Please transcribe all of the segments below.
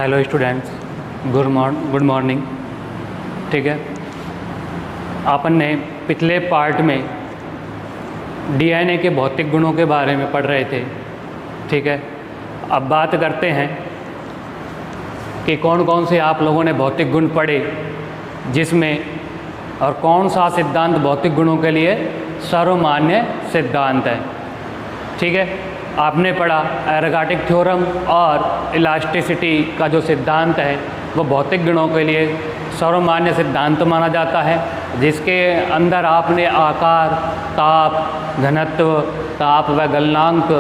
Hello students, good morning. ठीक है, अपन ने पिछले पार्ट में डीएनए के भौतिक गुणों के बारे में पढ़ रहे थे। ठीक है, अब बात करते हैं कि कौन कौन से आप लोगों ने भौतिक गुण पढ़े, जिसमें और कौन सा सिद्धांत भौतिक गुणों के लिए सर्वमान्य सिद्धांत है। ठीक है, आपने पढ़ा एरोगाटिक थ्योरम और इलास्टिसिटी का जो सिद्धांत है वो भौतिक गुणों के लिए सर्वमान्य सिद्धांत माना जाता है, जिसके अंदर आपने आकार, ताप, घनत्व, ताप व गलनांक,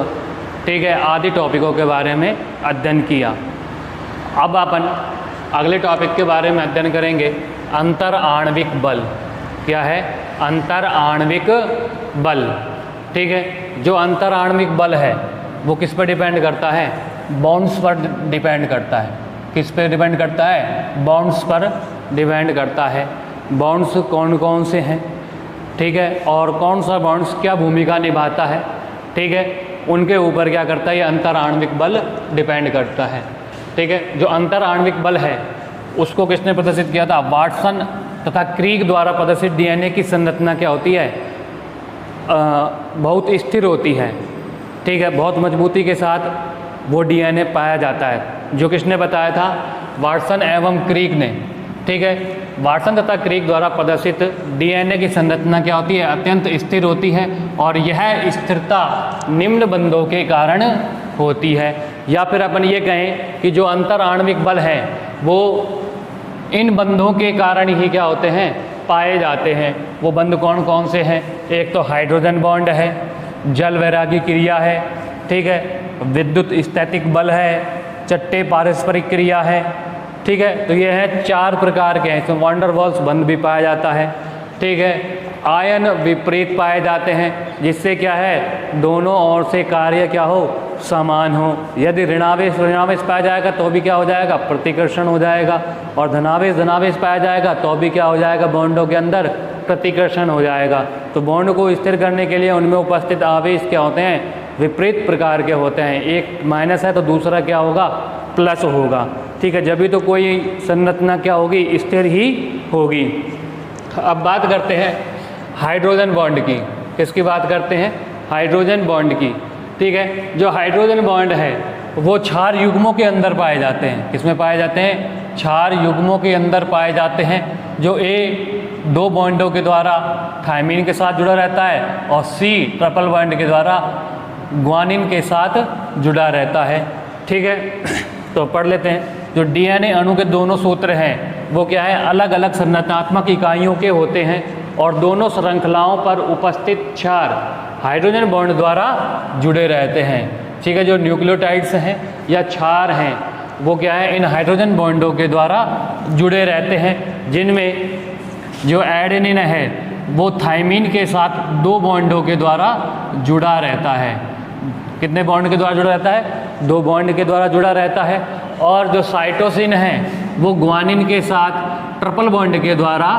ठीक है, आदि टॉपिकों के बारे में अध्ययन किया। अब अपन अगले टॉपिक के बारे में अध्ययन करेंगे, अंतर आणविक बल। क्या है? अंतर आणविक बल। ठीक है, जो अंतर आणविक बल है वो किस पर डिपेंड करता है? बॉन्ड्स पर डिपेंड करता है। किस पे डिपेंड करता है? बॉन्ड्स पर डिपेंड करता है। बॉन्ड्स कौन कौन से हैं, ठीक है, और कौन सा बॉन्ड्स क्या भूमिका निभाता है, ठीक है, उनके ऊपर क्या करता है? ये अंतर आणविक बल डिपेंड करता है। ठीक है, जो अंतर आणविक बल है उसको किसने प्रदर्शित किया था? वाटसन तथा क्रीग द्वारा प्रदर्शित। डीएनए की संरचना क्या होती है? बहुत स्थिर होती है। ठीक है, बहुत मजबूती के साथ वो डीएनए पाया जाता है। जो किसने बताया था? वाटसन एवं क्रीग ने। ठीक है, वाटसन तथा क्रीग द्वारा प्रदर्शित डीएनए की संरचना क्या होती है? अत्यंत स्थिर होती है, और यह स्थिरता निम्न बंधों के कारण होती है। या फिर अपन ये कहें कि जो अंतर आणविक बल है वो इन बंधों के कारण ही क्या होते हैं? पाए जाते हैं। वो बंध कौन कौन से हैं? एक तो हाइड्रोजन बॉन्ड है, जल वैरागी क्रिया है, ठीक है, विद्युत स्थैतिक बल है, चट्टे पारस्परिक क्रिया है। ठीक है, तो ये है 4 प्रकार के हैं। इसमें वांडर वॉल्स बंध भी पाया जाता है। ठीक है, आयन विपरीत पाए जाते हैं, जिससे क्या है? दोनों ओर से कार्य क्या हो? समान हो। यदि ऋणावेश पाया जाएगा तो भी क्या हो जाएगा? प्रतिकर्षण हो जाएगा। और धनावेश पाया जाएगा तो भी क्या हो जाएगा? बॉन्डों के अंदर प्रतिकर्षण हो जाएगा। तो बॉन्ड को स्थिर करने के लिए उनमें उपस्थित आवेश क्या होते हैं? विपरीत प्रकार के होते हैं। एक माइनस है तो दूसरा क्या होगा? प्लस होगा। ठीक है, जब भी तो कोई संरचना क्या होगी? स्थिर ही होगी। अब बात करते हैं हाइड्रोजन बॉन्ड की। किसकी बात करते हैं? हाइड्रोजन बॉन्ड की। ठीक है, जो हाइड्रोजन बॉन्ड है वो क्षार युग्मों के अंदर पाए जाते हैं। किसमें पाए जाते हैं? क्षार युग्मों के अंदर पाए जाते हैं। जो दो बॉन्डों के द्वारा थायमीन के साथ जुड़ा रहता है, और C ट्रिपल बॉन्ड के द्वारा ग्वानिन के साथ जुड़ा रहता है। ठीक है, तो पढ़ लेते हैं। जो डीएनए अणु के दोनों सूत्र हैं वो क्या है? अलग अलग संरचनात्मक इकाइयों के होते हैं, और दोनों श्रृंखलाओं पर उपस्थित क्षार हाइड्रोजन बॉन्ड द्वारा जुड़े रहते हैं। ठीक है, जो न्यूक्लियोटाइड्स हैं या क्षार हैं वो क्या है? इन हाइड्रोजन बॉन्डों के द्वारा जुड़े रहते हैं, जिनमें जो एडेनिन है वो थायमीन के साथ 2 बॉन्डों के द्वारा जुड़ा रहता है। कितने बॉन्ड के द्वारा जुड़ा रहता है? 2 बॉन्ड के द्वारा जुड़ा रहता है। और जो साइटोसिन है वो ग्वानिन के साथ ट्रिपल बॉन्ड के द्वारा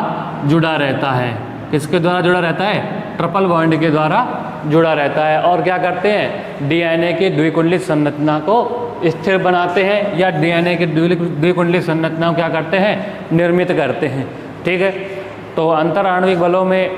जुड़ा रहता है। किसके द्वारा जुड़ा रहता है? ट्रिपल बॉन्ड के द्वारा जुड़ा रहता है। और क्या करते हैं? डीएनए के द्विकुंडलित संरचना को स्थिर बनाते हैं, या डीएनए के द्विकुंडलित संरचना को क्या करते हैं? निर्मित करते हैं। ठीक है, तो अंतर आणविक बलों में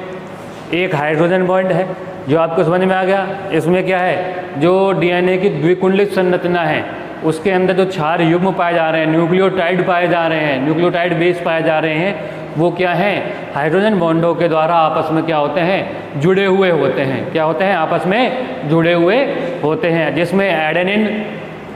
एक हाइड्रोजन बॉन्ड है, जो आपको समझ में आ गया। इसमें क्या है? जो डीएनए की द्विकुंडलित संरचना है उसके अंदर जो क्षार युग्म पाए जा रहे हैं, न्यूक्लियोटाइड पाए जा रहे हैं, न्यूक्लियोटाइड बेस पाए जा रहे हैं, वो क्या हैं? हाइड्रोजन बॉन्डों के द्वारा आपस में क्या होते हैं? जुड़े हुए होते हैं। क्या होते हैं? आपस में जुड़े हुए होते हैं। जिसमें एडेनिन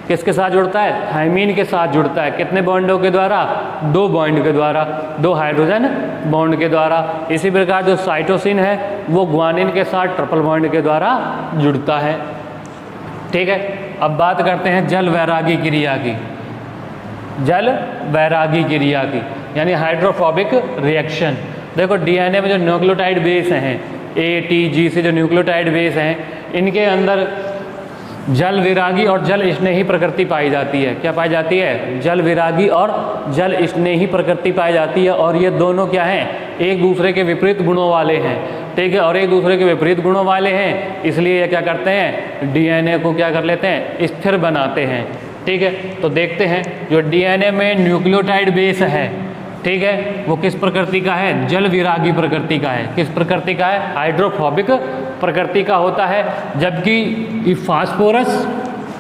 किसके साथ जुड़ता है? थायमीन के साथ जुड़ता है। कितने बॉन्डों के द्वारा? 2 बॉन्ड के द्वारा, 2 हाइड्रोजन बॉन्ड के द्वारा। इसी प्रकार जो साइटोसिन है वो ग्वानिन के साथ ट्रिपल बॉन्ड के द्वारा जुड़ता है। ठीक है, अब बात करते हैं जल वैरागी क्रिया की। जल वैरागी क्रिया की यानी हाइड्रोफोबिक रिएक्शन। देखो, डीएनए में जो न्यूक्लियोटाइड बेस हैं, ATG से जो न्यूक्लियोटाइड बेस हैं, इनके अंदर जल विरागी और जल स्नेही प्रकृति पाई जाती है। क्या पाई जाती है? जल विरागी और जल स्नेही प्रकृति पाई जाती है। और ये दोनों क्या हैं? एक दूसरे के विपरीत गुणों वाले हैं। ठीक है, और एक दूसरे के विपरीत गुणों वाले हैं, इसलिए ये क्या करते हैं? डीएनए को क्या कर लेते हैं? स्थिर बनाते हैं। ठीक है। तो देखते हैं जो डीएनए में न्यूक्लियोटाइड बेस है, ठीक है, वो किस प्रकृति का है? जल विरागी प्रकृति का है। किस प्रकृति का है? हाइड्रोफोबिक प्रकृति का होता है। जबकि फास्फोरस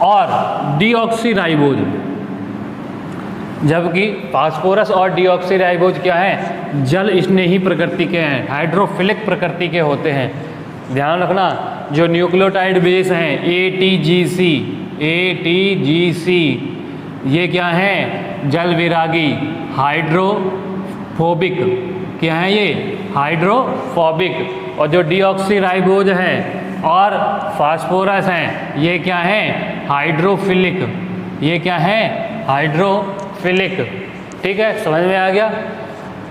और डीऑक्सीराइबोज, जबकि फास्फोरस और डीऑक्सीराइबोज क्या है? जल स्नेही प्रकृति के हैं, हाइड्रोफिलिक प्रकृति के होते हैं। ध्यान रखना, जो न्यूक्लियोटाइड बेस हैं ATGC, ये क्या हैं? जल विरागी, हाइड्रोफोबिक। क्या है ये? हाइड्रोफोबिक। और जो डीऑक्सीराइबोज है और फास्फोरस हैं, ये क्या हैं? हाइड्रोफिलिक। ये क्या है? हाइड्रोफिलिक। ठीक है, समझ में आ गया?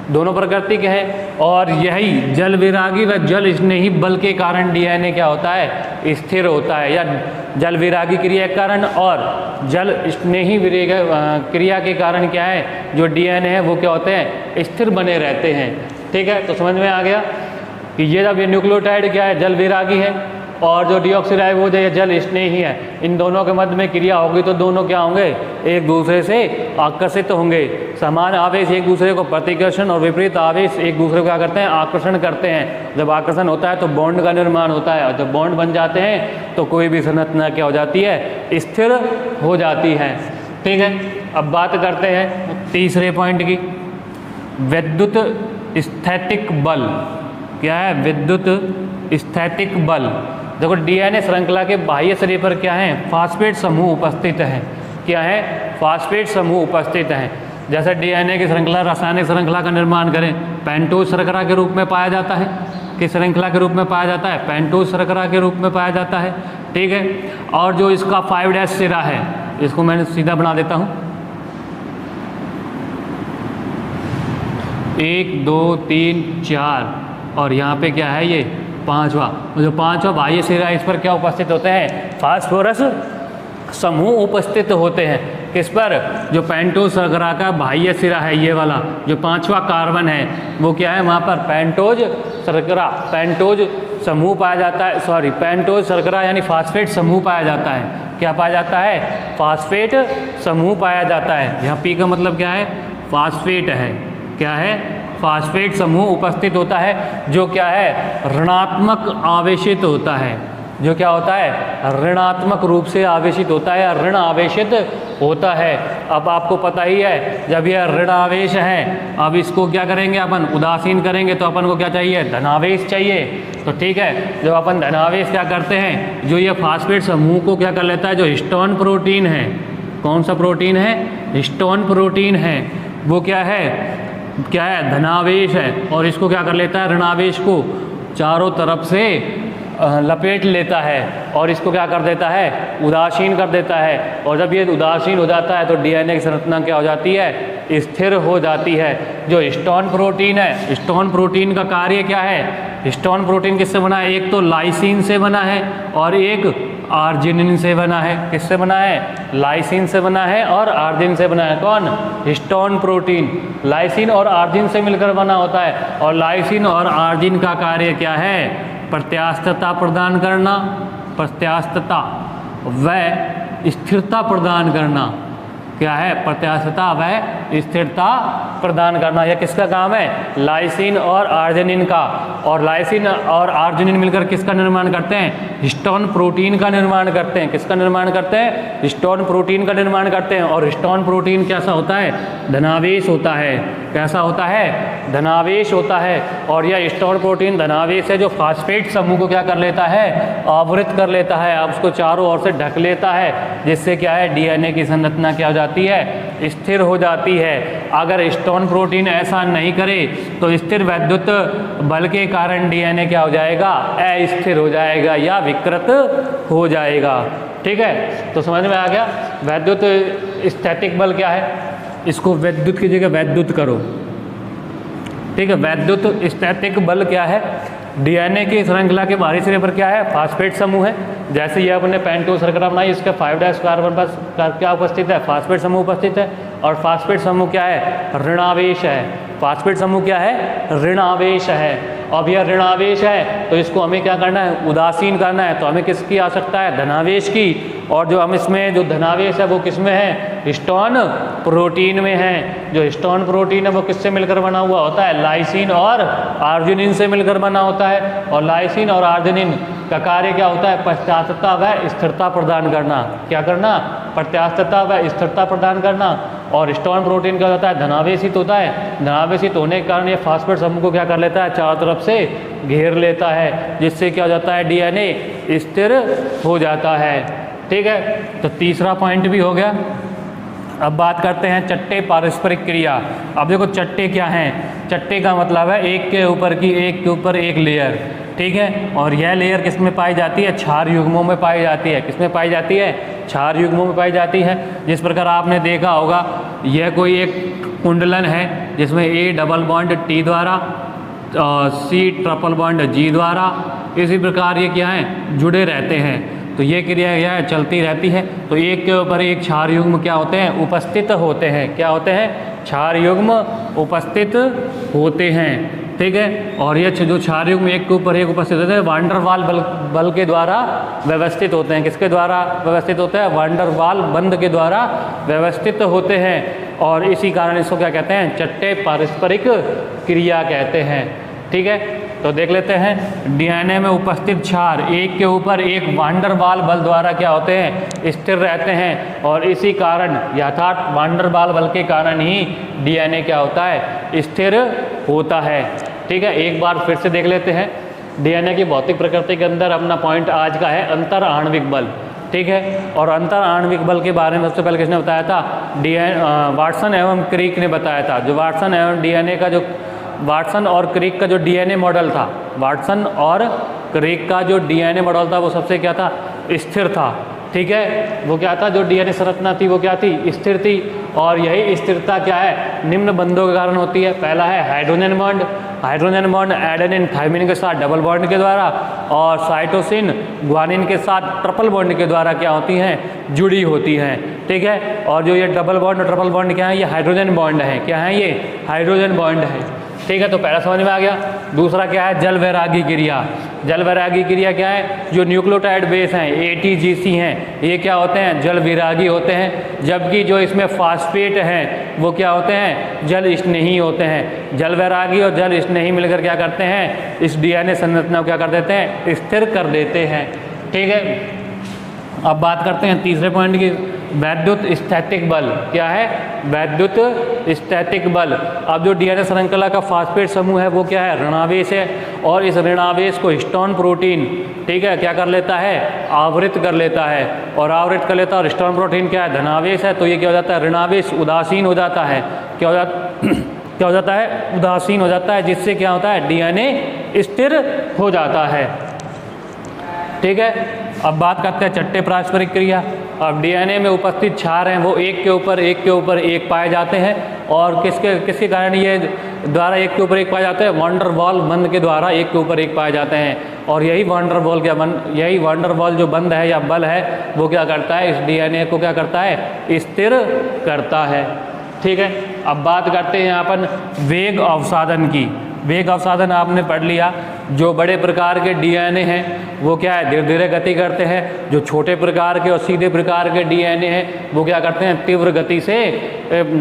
दोनों प्रकृति के हैं। और यही जल विरागी व जल स्नेही बल के कारण डीएनए क्या होता है? स्थिर होता है, या जल विरागी क्रिया के कारण और जल स्नेही क्रिया के कारण क्या है? जो डीएनए है वो क्या होते हैं? स्थिर बने रहते हैं। ठीक है, तो समझ में आ गया कि ये जब ये न्यूक्लियोटाइड क्या है? जल विरागी है, और जो डीऑक्सीराइबोज है ये जल स्नेही है। इन दोनों के मध्य में क्रिया होगी तो दोनों क्या होंगे? एक दूसरे से आकर्षित होंगे। समान आवेश एक दूसरे को प्रतिकर्षण और विपरीत आवेश एक दूसरे को क्या करते हैं? आकर्षण करते हैं। जब आकर्षण होता है तो बॉन्ड का निर्माण होता है, और जब बॉन्ड बन जाते हैं तो कोई भी संरचना क्या हो जाती है? स्थिर हो जाती है। ठीक है, अब बात करते हैं तीसरे पॉइंट की, विद्युत स्थैतिक बल। क्या है? विद्युत स्थैतिक बल। देखो, डीएनए श्रृंखला के बाह्य सिरे पर क्या है? फास्फेट समूह उपस्थित है। क्या है? फास्फेट समूह उपस्थित हैं। जैसे डीएनए की श्रृंखला, रासायनिक श्रृंखला का निर्माण करें, पेंटोज शर्करा के रूप में पाया जाता है। किस श्रृंखला के रूप में पाया जाता है? पेंटोज शर्करा के रूप में पाया जाता है। ठीक है, और जो इसका 5' सिरा है, इसको मैंने सीधा बना देता हूँ, 1 2 3 4, और यहाँ पे क्या है? ये 5वां। जो 5वां बाह्य सिरा, इस पर क्या उपस्थित होते हैं? फास्फोरस समूह उपस्थित होते हैं। किस पर? जो पेंटोज शर्करा का बाह्य सिरा है, ये वाला जो 5वां कार्बन है, वो क्या है? वहाँ पर पेंटोज शर्करा, पेंटोज समूह पाया जाता है। सॉरी, पेंटोज शर्करा यानी फास्फेट समूह पाया जाता है। क्या पाया जाता है? फास्फेट समूह पाया जाता है। यहाँ पी का मतलब क्या है? फास्फेट है। क्या है? फास्फेट समूह उपस्थित होता है, जो क्या है? ऋणात्मक आवेशित होता है। जो क्या होता है? ऋणात्मक रूप से आवेशित होता है, या ऋण आवेशित होता है। अब आपको पता ही है, जब यह ऋण आवेश है, अब इसको क्या करेंगे? अपन उदासीन करेंगे, तो अपन को क्या चाहिए? धनावेश चाहिए। तो ठीक है, जब अपन धनावेश क्या करते हैं? जो ये फास्फेट समूह को क्या कर लेता है? जो हिस्टोन प्रोटीन है, कौन सा प्रोटीन है? हिस्टोन प्रोटीन है। वो क्या है? क्या है? धनावेश है। और इसको क्या कर लेता है? ऋणावेश को चारों तरफ से लपेट लेता है, और इसको क्या कर देता है? उदासीन कर देता है। और जब ये उदासीन हो जाता है तो डीएनए की संरचना क्या हो जाती है? स्थिर हो जाती है। जो हिस्टोन प्रोटीन है, हिस्टोन प्रोटीन का कार्य क्या है? हिस्टोन प्रोटीन किससे बना है? एक तो लाइसिन से बना है, और एक आर्जिनिन से बना है। किससे बना है? लाइसिन से बना है और आर्जिनिन से बना है। कौन? हिस्टोन प्रोटीन लाइसिन और आर्जिनिन से मिलकर बना होता है। और लाइसिन और आर्जिनिन का कार्य क्या है? प्रत्यास्थता प्रदान करना, प्रत्यास्थता व स्थिरता प्रदान करना। क्या है? प्रत्यास्थता व स्थिरता प्रदान करना। यह किसका काम है? लाइसिन और आर्जिनिन का। और लाइसिन और आर्जिनिन मिलकर किसका निर्माण करते हैं? हिस्टोन प्रोटीन का निर्माण करते हैं। किसका निर्माण करते हैं? हिस्टोन प्रोटीन का निर्माण करते हैं। और हिस्टोन प्रोटीन कैसा होता है? धनावेश होता है। कैसा होता है? धनावेश होता है। और यह हिस्टोन प्रोटीन धनावेश है, जो फास्फेट समूह को क्या कर लेता है? आवृत कर लेता है, अब उसको चारों ओर से ढक लेता है, जिससे क्या है? डीएनए की संरचना क्या हो जाती है? स्थिर हो जाती है। अगर हिस्टोन प्रोटीन ऐसा नहीं करे तो स्थिर विद्युत बल के कारण डीएनए क्या हो जाएगा? अस्थिर हो जाएगा या विकृत हो जाएगा। ठीक है, तो समझ में आ गया वैद्युत स्थैतिक बल क्या है? इसको विद्युत की जगह वैद्युत करो। ठीक है, वैद्युत स्थैतिक बल क्या है? डीएनए की श्रृंखला के बाहरी सिरे पर क्या है? फास्फेट समूह है। जैसे ये अपने पेंटोज शर्करा बनाई, इसका 5' कार्बन पर क्या उपस्थित है? फास्फेट समूह उपस्थित है। और फास्फेट समूह क्या है? ऋणावेश है। फास्फेट समूह क्या है? ऋणावेश है। अब यह ऋणावेश है तो इसको हमें क्या करना है, उदासीन करना है। तो हमें किसकी आवश्यकता है, धनावेश की। और जो हम इसमें जो धनावेश है वो किस में है, हिस्टोन प्रोटीन में है। जो हिस्टोन प्रोटीन है वो किससे मिलकर बना हुआ होता है, लाइसिन और आर्जिनिन से मिलकर बना होता है। और लाइसिन और आर्जिनिन का कार्य क्या होता है, प्रत्यास्थता व स्थिरता प्रदान करना। क्या करना, प्रत्यास्थता व स्थिरता प्रदान करना। और हिस्टोन प्रोटीन क्या होता है, धनावेशित होता है। धनावेशित होने के कारण ये फास्फेट समूह को क्या कर लेता है, चारों तरफ से घेर लेता है, जिससे क्या हो जाता है, डीएनए स्थिर हो जाता है। ठीक है, तो तीसरा पॉइंट भी हो गया। अब बात करते हैं चट्टे पारस्परिक क्रिया। अब देखो चट्टे क्या हैं, चट्टे का मतलब है एक के ऊपर एक लेयर। ठीक है, और यह लेयर किस में पाई जाती है, क्षार युग्मों में पाई जाती है। किस में पाई जाती है, क्षार युग्मों में पाई जाती है। जिस प्रकार आपने देखा होगा, यह कोई एक कुंडलन है जिसमें A डबल बॉन्ड T द्वारा, C ट्रिपल बॉन्ड G द्वारा, इसी प्रकार ये क्या है, जुड़े रहते हैं। तो ये क्रिया यह चलती रहती है। तो एक के ऊपर एक क्षार युग्म क्या होते हैं, उपस्थित होते हैं। क्या होते हैं, क्षार युग्म उपस्थित होते हैं। ठीक है, और ये जो क्षार युग्म एक के ऊपर एक उपस्थित होते हैं, वान डर वाल बल के द्वारा व्यवस्थित होते हैं। किसके द्वारा व्यवस्थित होते हैं, वान डर वाल बंध के द्वारा व्यवस्थित होते हैं। और इसी कारण इसको क्या कहते हैं, चट्टे पारस्परिक क्रिया कहते हैं। ठीक है, तो देख लेते हैं, डीएनए में उपस्थित क्षार एक के ऊपर एक वान डर वाल बल द्वारा क्या होते हैं, स्थिर रहते हैं। और इसी कारण यथार्थ वान डर वाल बल के कारण ही डीएनए क्या होता है, स्थिर होता है। ठीक है, एक बार फिर से देख लेते हैं। डीएनए की भौतिक प्रकृति के अंदर अपना पॉइंट आज का है अंतर आणविक बल। ठीक है, और अंतर आणविक बल के बारे में सबसे पहले किसने बताया था, वाटसन एवं क्रिक ने बताया था। जो वाटसन एवं डीएनए का जो वाटसन और क्रिक का जो डीएनए मॉडल था, वाटसन और क्रिक का जो डीएनए मॉडल था वो सबसे क्या था, स्थिर था। ठीक है, वो क्या था, जो डीएनए संरचना थी वो क्या थी, स्थिर थी। और यही स्थिरता क्या है, निम्न बंधों के कारण होती है। पहला है hydrogen bond. Hydrogen bond adenine thymine के साथ डबल बॉन्ड के द्वारा, और साइटोसिन ग्वानिन के साथ ट्रिपल बॉन्ड के द्वारा क्या होती हैं, जुड़ी होती हैं। ठीक है, और जो ये डबल बॉन्ड और ट्रिपल बॉन्ड क्या है, ये हाइड्रोजन बॉन्ड है। क्या है, ये हाइड्रोजन बॉन्ड है। ठीक है, तो पहला समझ में आ गया। दूसरा क्या है, जल वैरागी क्रिया। जल वैरागी क्रिया क्या है, जो न्यूक्लियोटाइड बेस हैं ATGC हैं, ये क्या होते हैं, जल विरागी होते हैं। जबकि जो इसमें फास्फेट हैं वो क्या होते हैं, जल स्नेही होते हैं। जल वैरागी और जल स्नेही मिलकर क्या करते हैं, इस डीएनए संरचना को क्या कर देते हैं, स्थिर कर देते हैं। ठीक है, अब बात करते हैं तीसरे पॉइंट की, वैद्युत स्थैतिक बल। क्या है, वैद्युत स्थैतिक बल। अब जो डीएनए श्रृंखला का फास्फेट समूह है वो क्या है, ऋणावेश है। और इस ऋणावेश को हिस्टोन प्रोटीन, ठीक है, क्या कर लेता है, आवृत कर लेता है। और आवृत कर लेता है, और हिस्टोन प्रोटीन क्या है, धनावेश है। तो ये क्या हो जाता है, ऋणावेश उदासीन हो जाता है। क्या हो जाता है, उदासीन हो जाता है, जिससे क्या होता है, डीएनए स्थिर हो जाता है। ठीक है, अब बात करते हैं चट्टे पारस्परिक क्रिया। अब डीएनए में उपस्थित क्षार हैं वो एक के ऊपर एक पाए जाते हैं। और किसके कारण ये द्वारा एक के ऊपर एक पाए जाते हैं, वान डर वाल बंध के द्वारा एक के ऊपर एक पाए जाते हैं। और यही वान डर वाल जो बंध है या बल है वो क्या करता है, इस डीएनए को क्या करता है, स्थिर करता है। ठीक है, अब बात करते हैं यहाँ पर वेग अवसाधन की। वेग अवसाधन आपने पढ़ लिया। जो बड़े प्रकार के डीएनए हैं वो क्या है, धीरे धीरे गति करते हैं। जो छोटे प्रकार के और सीधे प्रकार के डीएनए हैं वो क्या करते हैं, तीव्र गति से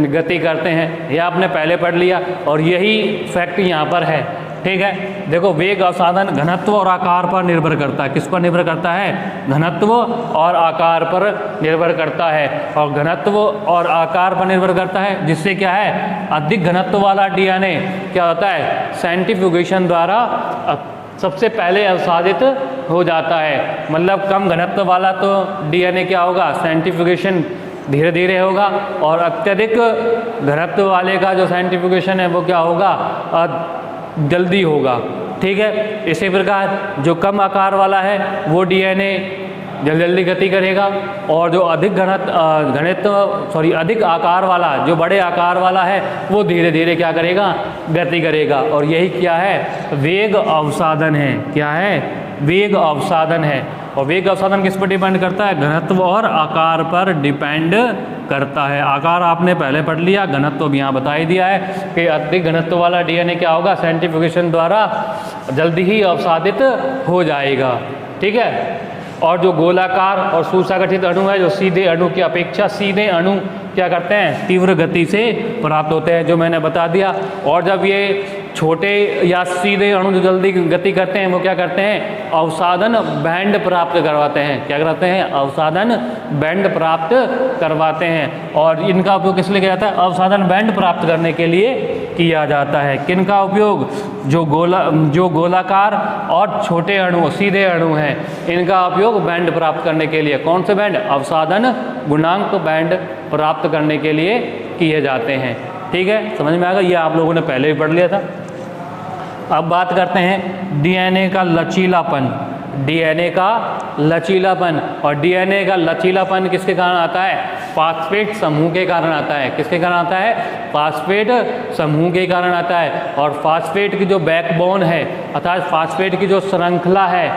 गति करते हैं। यह आपने पहले पढ़ लिया और यही फैक्ट यहाँ पर है। ठीक है, देखो वेग अवसाधन घनत्व और आकार पर निर्भर करता है। किस पर निर्भर करता है, घनत्व और आकार पर निर्भर करता है। और घनत्व और आकार पर निर्भर करता है, जिससे क्या है, अधिक घनत्व वाला डीएनए क्या होता है, सेंट्रीफ्यूगेशन द्वारा सबसे पहले अवसादित हो जाता है। मतलब कम घनत्व वाला तो डीएनए क्या होगा, सेंट्रीफ्यूगेशन धीरे धीरे होगा। और अत्यधिक घनत्व वाले का जो सेंट्रीफ्यूगेशन है वो क्या होगा, जल्दी होगा। ठीक है, इसी प्रकार जो कम आकार वाला है वो डीएनए जल्दी गति करेगा। और जो अधिक अधिक आकार वाला, जो बड़े आकार वाला है वो धीरे धीरे क्या करेगा, गति करेगा। और यही क्या है, वेग अवसाधन है। क्या है, वेग अवसाधन है। और वेग अवसाधन किस पर डिपेंड करता है? घनत्व और आकार पर डिपेंड करता है। आकार आपने पहले पढ़ लिया, घनत्व भी यहाँ बता ही दिया है कि अधिक घनत्व वाला डीएनए क्या होगा? सेंट्रीफ्यूगेशन द्वारा जल्दी ही अवसादित हो जाएगा। ठीक है। और जो गोलाकार और सुसंगठित अणु है, जो सीधे अणु की अपेक्षा सीधे अणु क्या करते हैं? तीव्र गति से प्राप्त होते हैं, जो मैंने बता दिया। और जब ये छोटे या सीधे अणु जो जल्दी गति करते हैं वो क्या करते हैं? अवसादन बैंड प्राप्त करवाते हैं। क्या करते हैं? अवसादन बैंड प्राप्त करवाते हैं। और इनका उपयोग किस लिए किया जाता है? अवसादन बैंड प्राप्त करने के लिए किया जाता है। किनका उपयोग? जो गोलाकार और छोटे अणु सीधे अणु हैं, इनका उपयोग बैंड प्राप्त करने के लिए। कौन से बैंड? अवसादन गुणांक बैंड प्राप्त करने के लिए किए जाते हैं। ठीक है, समझ में आ गया? ये आप लोगों ने पहले भी पढ़ लिया था। अब बात करते हैं डीएनए का लचीलापन। डीएनए का लचीलापन, और डीएनए का लचीलापन किसके कारण आता है? फास्फेट समूह के कारण आता है। किसके कारण आता है? फास्फेट समूह के कारण आता है। और फास्फेट की जो बैकबोन है, अर्थात फास्फेट की जो श्रृंखला है,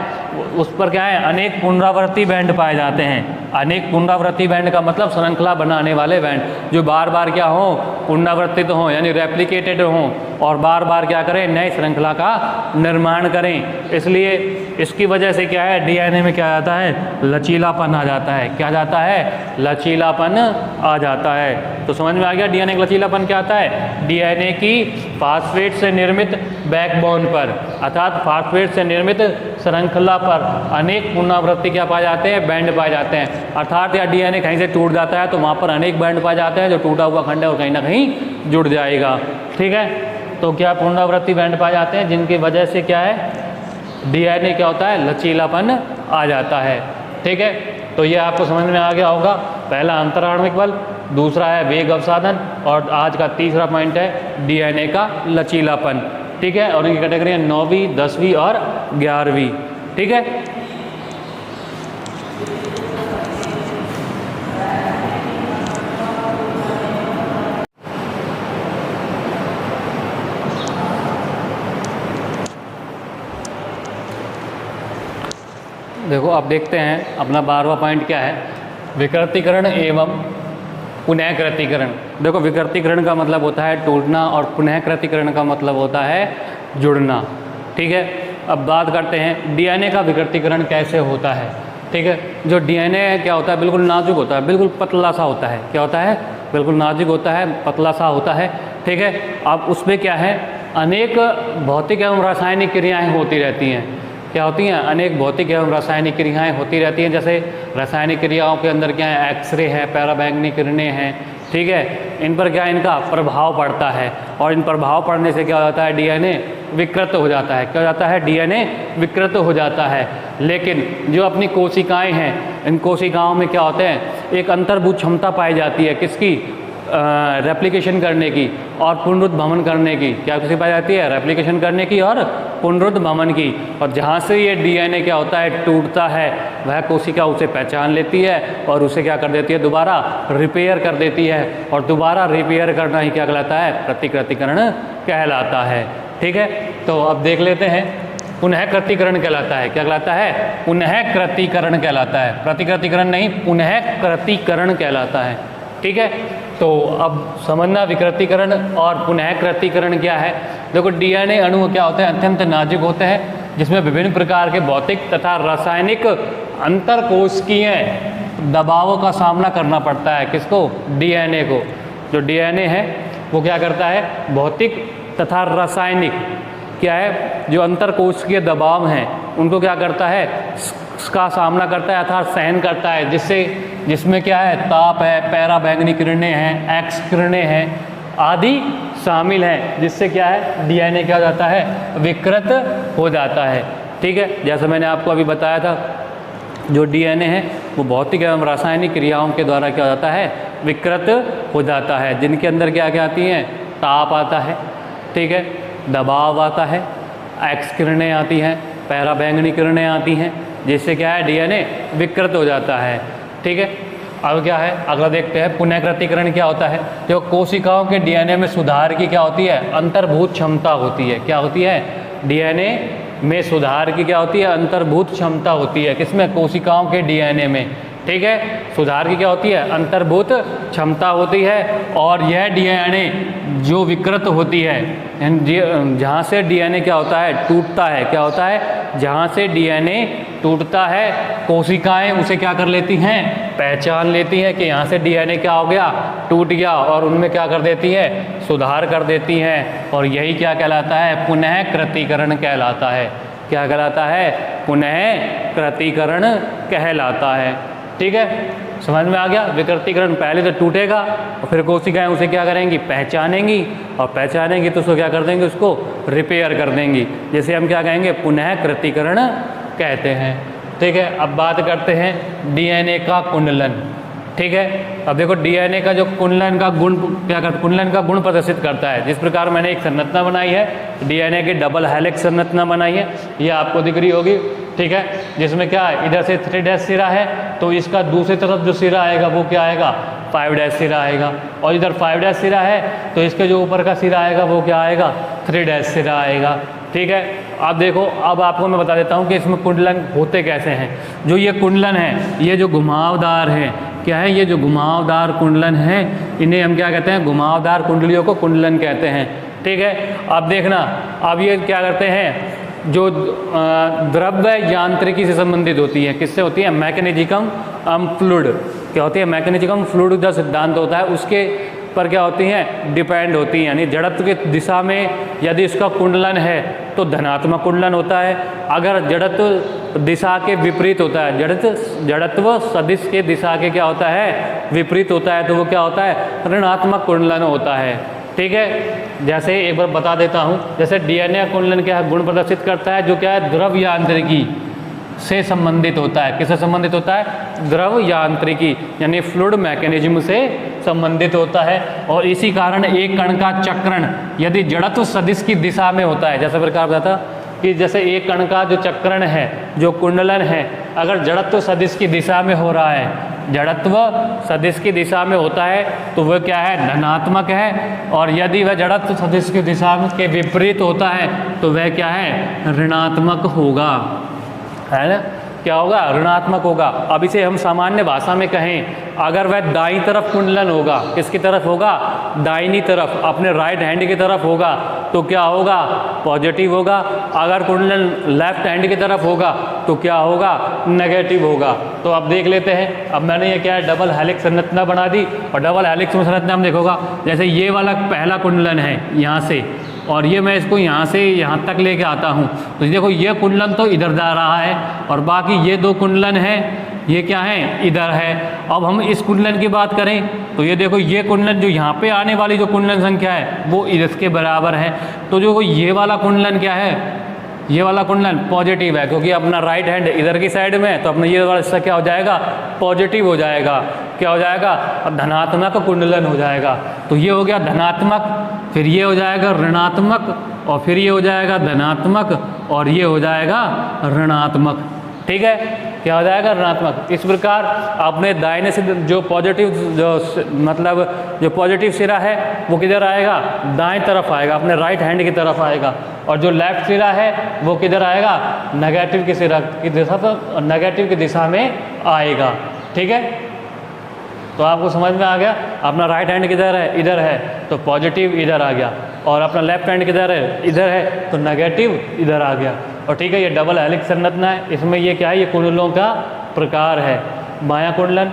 उस पर क्या है? अनेक पुनरावृत्ति बैंड पाए जाते हैं। अनेक पुनरावृत्ति बैंड का मतलब श्रृंखला बनाने वाले बैंड, जो बार बार क्या हो? पुनरावृत्तित हों, यानी रेप्लिकेटेड हों, और बार बार क्या करें? नई श्रृंखला का निर्माण करें। इसलिए इसकी वजह से क्या है? डीएनए में क्या आता है? लचीलापन आ जाता है। क्या जाता है? लचीलापन आ जाता है। तो समझ में आ गया डीएनए का लचीलापन क्या आता है? डीएनए की फास्फेट से निर्मित बैकबोन पर, अर्थात फास्फेट से निर्मित श्रृंखला पर अनेक पुनरावृत्ति क्या पाए जाते हैं? बैंड पाए जाते हैं। अर्थात या डीएनए कहीं से टूट जाता है तो वहाँ पर अनेक बैंड पाए जाते हैं, जो टूटा हुआ खंड है वो कहीं ना कहीं जुड़ जाएगा। ठीक है, तो क्या पुनरावृत्ति बैंड पाए जाते हैं, जिनकी वजह से क्या है? डीएनए क्या होता है? लचीलापन आ जाता है। ठीक है, तो ये आपको समझ में आ गया होगा। पहला अंतराण्विक बल, दूसरा है वेग अवसाधन, और आज का तीसरा पॉइंट है डीएनए का लचीलापन। ठीक है, और इनकी कैटेगरी 9वीं, 10वीं और 11वीं। ठीक है, देखो अब देखते हैं अपना 12वां पॉइंट क्या है? विकृतीकरण एवं पुनःकृतीकरण। देखो, विकृतीकरण का मतलब होता है टूटना, और पुनःकृतीकरण का मतलब होता है जुड़ना। ठीक है, अब बात करते हैं डीएनए का विकृतीकरण कैसे होता है। ठीक है, जो डीएनए क्या होता है? बिल्कुल नाजुक होता है, बिल्कुल पतला सा होता है। क्या होता है? बिल्कुल नाजुक होता है, पतला सा होता है। ठीक है, अब उसमें क्या है? अनेक भौतिक एवं रासायनिक क्रियाएँ होती रहती हैं। क्या होती हैं? अनेक भौतिक एवं रासायनिक क्रियाएं होती रहती हैं। जैसे रासायनिक क्रियाओं के अंदर क्या है? एक्सरे है, पैराबैंगनी किरणें हैं। ठीक है, इन पर क्या इनका प्रभाव पड़ता है, और इन प्रभाव पड़ने से क्या हो जाता है? डीएनए विकृत हो जाता है। क्या हो जाता है? डीएनए विकृत हो जाता है। लेकिन जो अपनी कोशिकाएं हैं, इन कोशिकाओं में क्या होते हैं? एक अंतर्भूत क्षमता पाई जाती है। किसकी? रेप्लिकेशन करने की और पुनरुद्भवन करने की। क्या किसी पाई जाती है? रेप्लिकेशन करने की और पुनरुद्भवन की। और जहाँ से ये डीएनए क्या होता है? टूटता है, वह कोशिका उसे पहचान लेती है और उसे क्या कर देती है? दोबारा रिपेयर कर देती है। और दोबारा रिपेयर करना ही क्या कहलाता है? प्रतिकृतीकरण कहलाता है। ठीक है, तो अब देख लेते हैं पुनःकृतीकरण कहलाता है। क्या कहलाता है? पुनःकृतीकरण कहलाता है। प्रतिकृतीकरण नहीं, पुनःकृतीकरण कहलाता है। ठीक है, तो अब समझना विकृतीकरण और पुनःकृतीकरण क्या है। देखो, डीएनए अणु क्या होते हैं? अत्यंत नाजुक होते हैं, जिसमें विभिन्न प्रकार के भौतिक तथा रासायनिक अंतरकोशिकीय दबावों का सामना करना पड़ता है। किसको? डीएनए को। जो डीएनए है वो क्या करता है? भौतिक तथा रासायनिक क्या है? जो अंतरकोशिकीय दबाव हैं उनको क्या करता है? का सामना करता है, अर्थात सहन करता है, जिसमें क्या है? ताप है, पैराबैंगनी किरणें हैं, एक्स किरणें हैं आदि शामिल हैं, जिससे क्या है? डीएनए क्या हो जाता है? विकृत हो जाता है। ठीक है, जैसा मैंने आपको अभी बताया था, जो डीएनए है वो भौतिक एवं रासायनिक क्रियाओं के द्वारा क्या हो जाता है? विकृत हो जाता है, जिनके अंदर क्या क्या आती हैं? ताप आता है, ठीक है, दबाव आता है, एक्स किरणें आती हैं, पैराबैंगनी किरणें आती हैं, जिससे क्या है? डीएनए विकृत हो जाता है। ठीक है, अब क्या है? अगला देखते हैं पुनःकृतीकरण क्या होता है। जो कोशिकाओं के डीएनए में सुधार की क्या होती है? अंतर्भूत क्षमता होती है। क्या होती है? डीएनए में सुधार की क्या होती है, अंतर्भूत क्षमता होती है। किसमें? कोशिकाओं के डीएनए में। ठीक है, सुधार की क्या होती है, अंतर्भूत क्षमता होती है। और यह डीएनए जो विकृत होती है, जहाँ से डीएनए क्या होता है, टूटता है, क्या होता है, जहाँ से डीएनए टूटता है, कोशिकाएं उसे क्या कर लेती हैं, पहचान लेती हैं कि यहाँ से डीएनए क्या हो गया, टूट गया, और उनमें क्या कर देती है, सुधार कर देती हैं। और यही क्या कहलाता है, पुनः कृतिकरण कहलाता है। क्या कहलाता है? पुनः कृतिकरण कहलाता है। ठीक है, समझ में आ गया। विकृतीकरण पहले तो टूटेगा और फिर कोशिकाएं उसे क्या करेंगी, पहचानेंगी, और पहचानेंगी तो उसको क्या कर देंगे, उसको रिपेयर कर देंगी, जैसे हम क्या कहेंगे, पुनः कृतिकरण कहते हैं। ठीक है, अब बात करते हैं डीएनए का कुंडलन। ठीक है, अब देखो डीएनए का जो कुंडलन का गुण क्या करता है, कुंडलन का गुण प्रदर्शित करता है। जिस प्रकार मैंने एक संरचना बनाई है, डीएनए की डबल हेलिक्स संरचना बनाई है, ये आपको दिख रही होगी। ठीक है, जिसमें क्या है, इधर से 3' सिरा है, तो इसका दूसरी तरफ जो सिरा आएगा वो क्या आएगा, 5' सिरा आएगा। और इधर 5' सिरा है तो इसके जो ऊपर का सिरा आएगा वो क्या आएगा, 3' सिरा आएगा। ठीक है, अब देखो, अब आपको मैं बता देता हूँ कि इसमें कुंडलन होते कैसे हैं। जो ये कुंडलन है, ये जो घुमावदार है, क्या है, ये जो घुमावदार कुंडलन है, इन्हें हम क्या कहते हैं, घुमावदार कुंडलियों को कुंडलन कहते हैं। ठीक है, अब देखना, अब ये क्या करते हैं, जो द्रव्य यांत्रिकी से संबंधित होती है, किससे होती है, मैकेनिज्म फ्लूइड, क्या होती है, मैकेनिज्म फ्लूइड जो सिद्धांत होता है उसके पर क्या होती हैं, डिपेंड होती हैं। यानी जड़त्व की दिशा में यदि इसका कुंडलन है तो धनात्मक कुंडलन होता है, अगर जड़त्व दिशा के विपरीत होता है, जड़त्व सदिश के दिशा के क्या होता है, विपरीत होता है, तो वो क्या होता है, ऋणात्मक कुंडलन होता है। ठीक है, जैसे एक बार बता देता हूँ, जैसे डीएनए कुंडलन क्या है, गुण प्रदर्शित करता है, जो क्या है, द्रव यांत्रिकी से संबंधित होता है। किससे संबंधित होता है, द्रव यांत्रिकी, यानी फ्लूइड मैकेनिज्म से संबंधित होता है। और इसी कारण एक कण का चक्रण यदि जड़त्व सदिश की दिशा में होता है, जैसे प्रकार बताता कि जैसे एक कण का जो चक्रण है, जो कुंडलन है, अगर जड़त्व सदिश की दिशा में हो रहा है, जड़त्व सदिश की दिशा में होता है तो वह क्या है, धनात्मक है। और यदि वह जड़त्व सदिश की दिशा के विपरीत होता है तो वह क्या है, ऋणात्मक होगा, है ना, क्या होगा, ऋणात्मक होगा। अब इसे हम सामान्य भाषा में कहें, अगर वह दाईं तरफ कुंडलन होगा, किसकी तरफ होगा, दाहिनी तरफ, अपने राइट हैंड की तरफ होगा, तो क्या होगा, पॉजिटिव होगा। अगर कुंडलन लेफ्ट हैंड की तरफ होगा तो क्या होगा, नेगेटिव होगा। तो अब देख लेते हैं, अब मैंने ये क्या है, डबल हेलिक्स संरचना बना दी, और डबल हेलिक्स संरचना में देखोगा, जैसे ये वाला पहला कुंडलन है यहाँ से, और ये मैं इसको यहाँ से यहाँ तक लेके आता हूँ, तो देखो ये कुंडलन तो इधर जा रहा है, और बाकी ये दो कुंडलन हैं, ये क्या है, इधर है। अब हम इस कुंडलन की बात करें तो ये देखो, ये कुंडलन जो यहाँ पे आने वाली जो कुंडलन संख्या है वो इसके बराबर है। तो जो ये वाला कुंडलन क्या है, ये वाला कुंडलन पॉजिटिव है, क्योंकि अपना राइट हैंड इधर की साइड में है, तो अपना ये वाला हिस्सा क्या हो जाएगा, पॉजिटिव हो जाएगा। क्या हो जाएगा, अब धनात्मक कुंडलन हो जाएगा। तो ये हो गया धनात्मक, फिर ये हो जाएगा ऋणात्मक, और फिर ये हो जाएगा धनात्मक, और ये हो जाएगा ऋणात्मक। ठीक है, क्या हो जाएगा, ऋणात्मक। इस प्रकार अपने दाहिने से जो पॉजिटिव, जो मतलब जो पॉजिटिव सिरा है वो किधर आएगा, दाएं तरफ आएगा, अपने राइट हैंड की तरफ आएगा, और जो लेफ्ट सिरा है वो किधर आएगा, नेगेटिव की सिरा की दिशा पर, नेगेटिव की दिशा में आएगा। ठीक है, तो आपको समझ में आ गया, अपना राइट हैंड किधर है, इधर है, तो पॉजिटिव इधर आ गया, और अपना लेफ्ट हैंड किधर है, इधर है, तो नेगेटिव इधर आ गया। और ठीक है, ये डबल हेलिक्स संरचना है, इसमें ये क्या है, ये कुंडलों का प्रकार है, बायां कुंडलन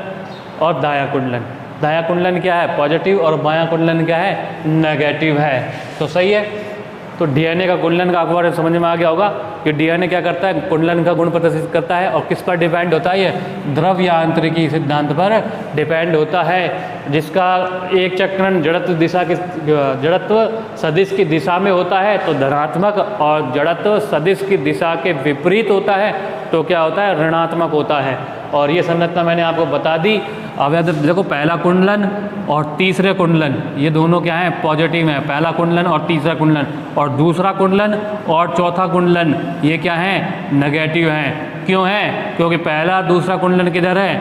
और दायां कुंडलन। दायां कुंडलन क्या है, पॉजिटिव, और बायां कुंडलन क्या है, नेगेटिव है। तो सही है। तो डीएनए का कुंडलन का आपको समझ में आ गया होगा कि डीएनए क्या करता है, कुंडलन का गुण प्रदर्शित करता है, और किस पर डिपेंड होता है, ये द्रव यांत्रिकी सिद्धांत पर डिपेंड होता है, जिसका एक चक्रण जड़त्व दिशा की, जड़त्व सदिश की दिशा में होता है तो धनात्मक, और जड़त्व सदिश की दिशा के विपरीत होता है तो क्या होता है, ऋणात्मक होता है। और ये संरचना मैंने आपको बता दी। अब देखो, पहला कुंडलन और तीसरे कुंडलन, ये दोनों क्या हैं, पॉजिटिव हैं, पहला कुंडलन और तीसरा कुंडलन, और दूसरा कुंडलन और चौथा कुंडलन ये क्या हैं, नेगेटिव हैं। क्यों है, क्योंकि पहला दूसरा कुंडलन किधर है,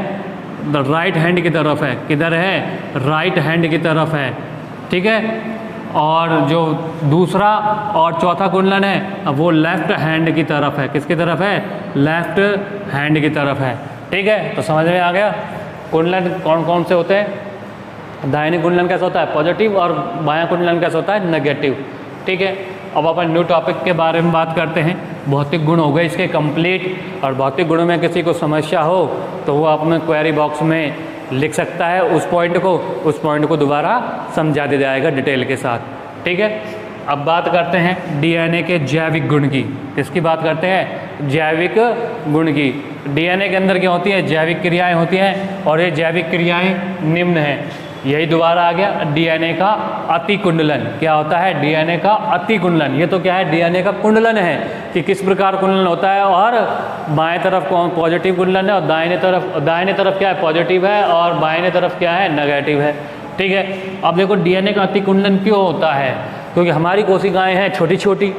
राइट हैंड की तरफ है, किधर है, राइट हैंड की तरफ है। ठीक है, और जो दूसरा और चौथा कुंडलन है वो लेफ्ट हैंड की तरफ है। किसकी तरफ है? लेफ्ट हैंड की तरफ है। ठीक है, तो समझ में आ गया कुंडलन कौन कौन से होते हैं। दाहिने कुंडलन कैसा होता है? पॉजिटिव, और बायां कुंडलन कैसा होता है? नेगेटिव। ठीक है, अब अपन न्यू टॉपिक के बारे में बात करते हैं। भौतिक गुण हो गए इसके कंप्लीट, और भौतिक गुणों में किसी को समस्या हो तो वो अपने क्वेरी बॉक्स में लिख सकता है उस पॉइंट को दोबारा समझा दिया जाएगा डिटेल के साथ। ठीक है, अब बात करते हैं डीएनए के जैविक गुण की। किसकी बात करते हैं? जैविक गुण की। डीएनए के अंदर क्या होती है? जैविक क्रियाएं होती हैं, और ये जैविक क्रियाएं निम्न हैं। यही दोबारा आ गया डीएनए का अति कुंडलन। क्या होता है? डीएनए का अति कुंडलन। ये तो क्या है? डीएनए का कुंडलन है कि किस प्रकार कुंडलन होता है, और बाएं तरफ कौन पॉजिटिव कुंडलन है, और दाहिने तरफ क्या है? पॉजिटिव है, और बाएं तरफ क्या है? नेगेटिव है। ठीक है, अब देखो डीएनए का अति कुंडलन क्यों होता है? क्योंकि हमारी कोशिकाएं हैं छोटी छोटी,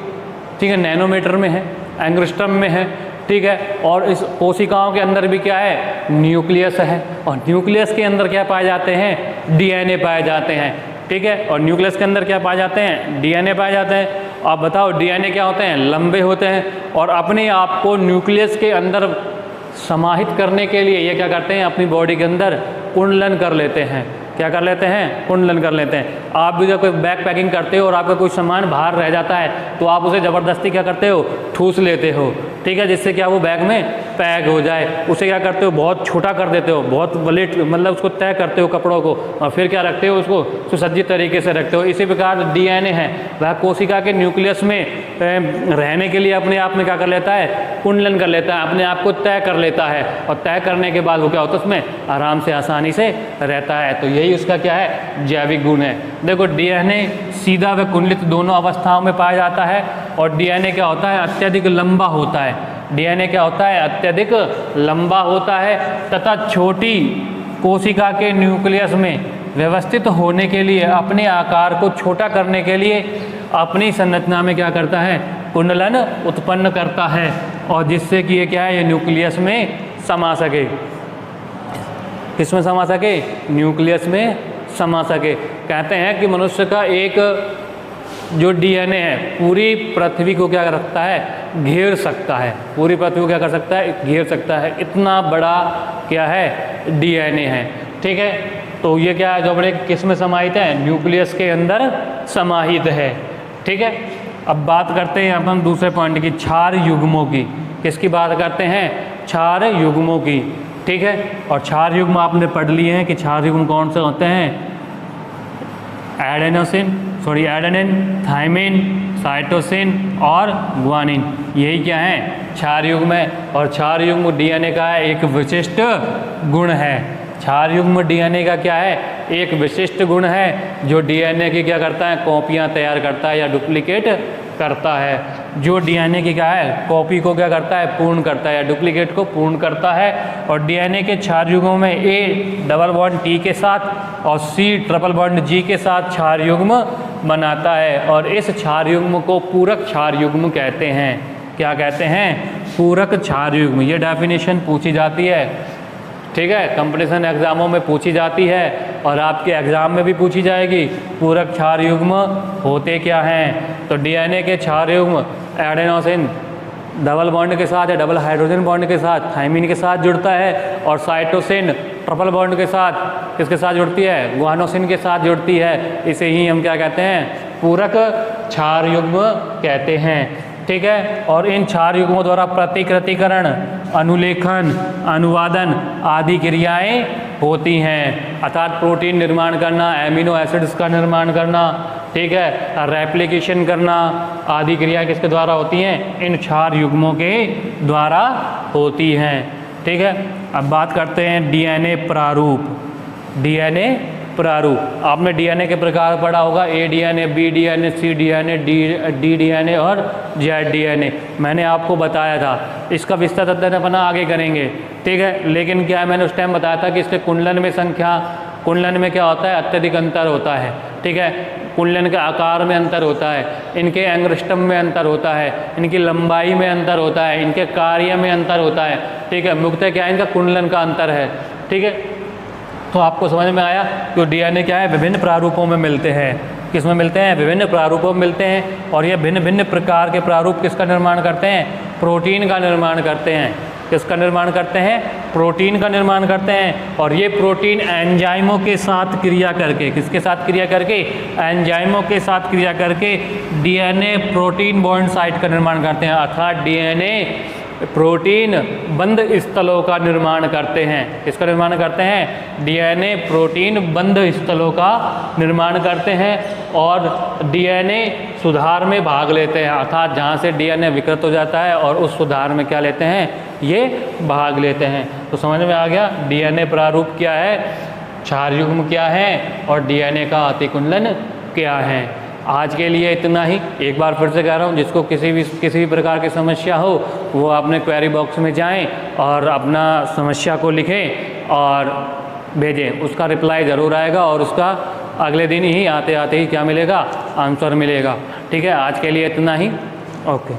ठीक है, नैनोमीटर में है, एंग्स्ट्रम में है। ठीक है, और इस कोशिकाओं के अंदर भी क्या है? न्यूक्लियस है, और न्यूक्लियस के अंदर क्या पाए जाते हैं? डीएनए पाए जाते हैं। ठीक है, और न्यूक्लियस के अंदर क्या पाए जाते हैं? डीएनए पाए जाते हैं। आप बताओ डीएनए क्या होते हैं? लंबे होते हैं, और अपने आप को न्यूक्लियस के अंदर समाहित करने के लिए ये क्या करते हैं? अपनी बॉडी के अंदर कुंडलन कर लेते हैं। क्या कर लेते हैं? कुंडलन कर लेते हैं। आप भी जब कोई बैग पैकिंग करते हो और आपका कोई सामान बाहर रह जाता है तो आप उसे ज़बरदस्ती क्या करते हो? ठूस लेते हो। ठीक है, जिससे क्या वो बैग में पैक हो जाए। उसे क्या करते हो? बहुत छोटा कर देते हो, बहुत वलीट, मतलब उसको तय करते हो कपड़ों को, और फिर क्या रखते हो? उसको सुसज्जित तरीके से रखते हो। इसी प्रकार डीएनए है, वह कोशिका के न्यूक्लियस में रहने के लिए अपने आप में क्या कर लेता है? कुंडलन कर लेता है, अपने आप को तय कर लेता है, और तय करने के बाद वो क्या होता है? उसमें आराम से आसानी से रहता है। तो यही उसका क्या है? जैविक गुण है। देखो डीएनए सीधा व कुंडलित दोनों अवस्थाओं में पाया जाता है, और डीएनए क्या होता है? अत्यधिक लंबा होता है। डीएनए क्या होता है? अत्यधिक लंबा होता है, तथा छोटी कोशिका के न्यूक्लियस में व्यवस्थित होने के लिए, अपने आकार को छोटा करने के लिए अपनी संरचना में क्या करता है? कुंडलन उत्पन्न करता है, और जिससे कि ये क्या है? ये न्यूक्लियस में समा सके। किसमें समा सके? न्यूक्लियस में समा सके। कहते हैं कि मनुष्य का एक जो डीएनए है पूरी पृथ्वी को क्या रखता है? घेर सकता है। पूरी पृथ्वी को क्या कर सकता है? घेर सकता है। इतना बड़ा क्या है? डीएनए है। ठीक है, तो ये क्या है? जो बड़े किस में समाहित है? न्यूक्लियस के अंदर समाहित है। ठीक है, अब बात करते हैं अपन दूसरे पॉइंट की, क्षार युग्मों की। किसकी बात करते हैं? क्षार युग्मों की। ठीक है, और क्षार युग्म आपने पढ़ लिए हैं कि क्षार युग्म कौन से होते हैं? एडेनिन, थाइमिन, साइटोसिन और ग्वानिन। यही क्या है? क्षार युग्म है। और क्षार युग्म डीएनए का एक विशिष्ट गुण है। क्षार युग्म डीएनए का क्या है? एक विशिष्ट गुण है, जो डीएनए की क्या करता है? कॉपियाँ तैयार करता है या डुप्लीकेट करता है। जो डीएनए की क्या है? कॉपी को क्या करता है? पूर्ण करता है, या डुप्लीकेट को पूर्ण करता है। और डीएनए के क्षार युग्मों में A डबल बॉन्ड T के साथ और C ट्रिपल बॉन्ड G के साथ क्षार युग्म बनाता है, और इस क्षार युग्म को पूरक क्षार युग्म कहते हैं। क्या कहते हैं? पूरक क्षार युग्म। ये डेफिनेशन पूछी जाती है। ठीक है, कंपटीशन एग्जामों में पूछी जाती है, और आपके एग्जाम में भी पूछी जाएगी। पूरक क्षार युग्म होते क्या हैं? तो डीएनए के क्षार युग्म एडेनोसिन डबल बॉन्ड के साथ या डबल हाइड्रोजन बॉन्ड के साथ थाइमिन के साथ जुड़ता है, और साइटोसिन ट्रिपल बॉन्ड के साथ किसके साथ जुड़ती है? ग्वानोसिन के साथ जुड़ती है। इसे ही हम क्या कहते हैं? पूरक क्षार युग्म कहते हैं। ठीक है, और इन क्षार युग्मों द्वारा प्रतिकृतिकरण, अनुलेखन, अनुवादन आदि क्रियाएं होती हैं। अर्थात प्रोटीन निर्माण करना, एमिनो एसिड्स का निर्माण करना, ठीक है, रेप्लिकेशन करना आदि क्रियाएं किसके द्वारा होती हैं? इन क्षार युग्मों के द्वारा होती हैं। ठीक है, अब बात करते हैं डीएनए प्रारूप। डीएनए प्रारूप, आपने डीएनए के प्रकार पढ़ा होगा, ए डीएनए, बी डीएनए, सी डीएनए, डी डीएनए और जेड डीएनए। मैंने आपको बताया था, इसका विस्तृत अध्ययन अपन आगे करेंगे। ठीक है, लेकिन क्या मैंने उस टाइम बताया था कि इसके कुंडलन में संख्या, कुंडलन में क्या होता है? अत्यधिक अंतर होता है। ठीक है, कुंडलन के आकार में अंतर होता है, इनके एंग्स्ट्रम में अंतर होता है, इनकी लंबाई में अंतर होता है, इनके कार्य में अंतर होता है। ठीक है, मुख्यतः क्या है? इनका कुंडलन का अंतर है। ठीक है, तो आपको समझ में आया कि डीएनए क्या है? विभिन्न प्रारूपों में मिलते हैं। किसमें मिलते हैं? विभिन्न प्रारूपों में मिलते हैं। और ये भिन्न भिन्न प्रकार के प्रारूप किसका निर्माण करते हैं? प्रोटीन का निर्माण करते हैं। किसका निर्माण करते हैं? प्रोटीन का निर्माण करते हैं। और ये प्रोटीन एंजाइमों के साथ क्रिया करके, किसके साथ क्रिया करके? एंजाइमों के साथ क्रिया करके डीएनए प्रोटीन बॉन्ड साइट का निर्माण करते हैं, अर्थात डीएनए प्रोटीन बंद स्थलों का निर्माण करते हैं। किसका निर्माण करते हैं? डीएनए प्रोटीन बंद स्थलों का निर्माण करते हैं और डीएनए सुधार में भाग लेते हैं, अर्थात जहाँ से डीएनए विकृत हो जाता है और उस सुधार में क्या लेते हैं? ये भाग लेते हैं। तो समझ में आ गया डीएनए प्रारूप क्या है, क्षार युग्म क्या है और डीएनए का अतिकुंडलन क्या है। आज के लिए इतना ही। एक बार फिर से कह रहा हूँ, जिसको किसी भी प्रकार की समस्या हो वो अपने क्वेरी बॉक्स में जाएं और अपना समस्या को लिखें और भेजें, उसका रिप्लाई ज़रूर आएगा और उसका अगले दिन ही आते आते ही क्या मिलेगा? आंसर मिलेगा। ठीक है, आज के लिए इतना ही। ओके।